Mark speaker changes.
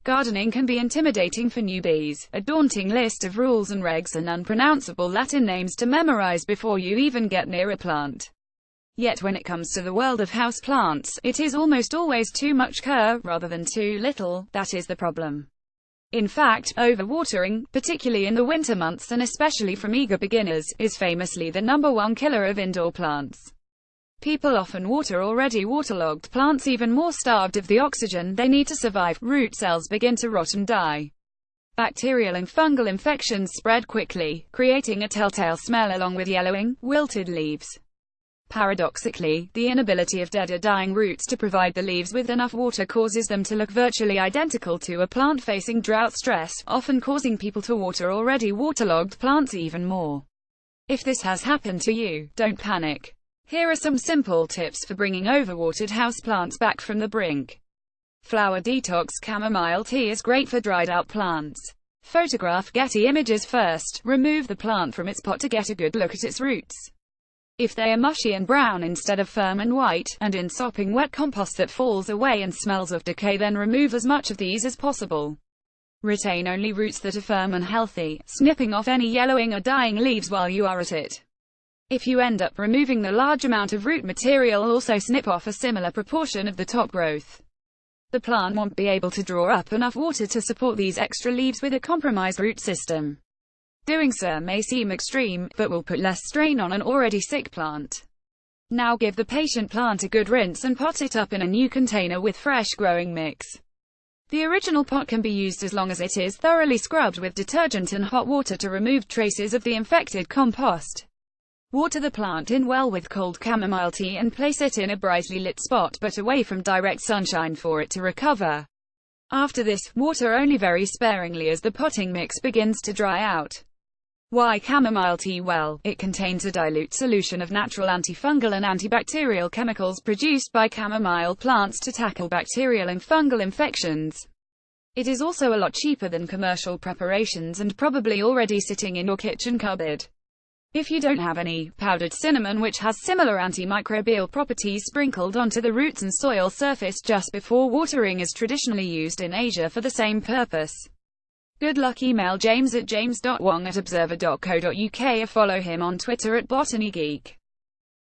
Speaker 1: Gardening can be intimidating for newbies, a daunting list of rules and regs and unpronounceable Latin names to memorize before you even get near a plant. Yet when it comes to the world of houseplants, it is almost always too much care, rather than too little, that is the problem. In fact, overwatering, particularly in the winter months and especially from eager beginners, is famously the #1 killer of indoor plants. People often water already waterlogged plants even more starved of the oxygen they need to survive. Root cells begin to rot and die. Bacterial and fungal infections spread quickly, creating a telltale smell along with yellowing, wilted leaves. Paradoxically, the inability of dead or dying roots to provide the leaves with enough water causes them to look virtually identical to a plant facing drought stress, often causing people to water already waterlogged plants even more. If this has happened to you, don't panic. Here are some simple tips for bringing overwatered houseplants back from the brink. Flower detox. Chamomile tea is great for dried out plants. Photograph Getty images first. Remove the plant from its pot to get a good look at its roots. If they are mushy and brown instead of firm and white, and in sopping wet compost that falls away and smells of decay, then remove as much of these as possible. Retain only roots that are firm and healthy, snipping off any yellowing or dying leaves while you are at it. If you end up removing the large amount of root material, also snip off a similar proportion of the top growth. The plant won't be able to draw up enough water to support these extra leaves with a compromised root system. Doing so may seem extreme, but will put less strain on an already sick plant. Now give the patient plant a good rinse and pot it up in a new container with fresh growing mix. The original pot can be used as long as it is thoroughly scrubbed with detergent and hot water to remove traces of the infected compost. Water the plant in well with cold chamomile tea and place it in a brightly lit spot but away from direct sunshine for it to recover. After this, water only very sparingly as the potting mix begins to dry out. Why chamomile tea? Well, it contains a dilute solution of natural antifungal and antibacterial chemicals produced by chamomile plants to tackle bacterial and fungal infections. It is also a lot cheaper than commercial preparations and probably already sitting in your kitchen cupboard. If you don't have any, powdered cinnamon, which has similar antimicrobial properties, sprinkled onto the roots and soil surface just before watering, is traditionally used in Asia for the same purpose. Good luck. Email james@james.wong@observer.co.uk or follow him on Twitter @botanygeek.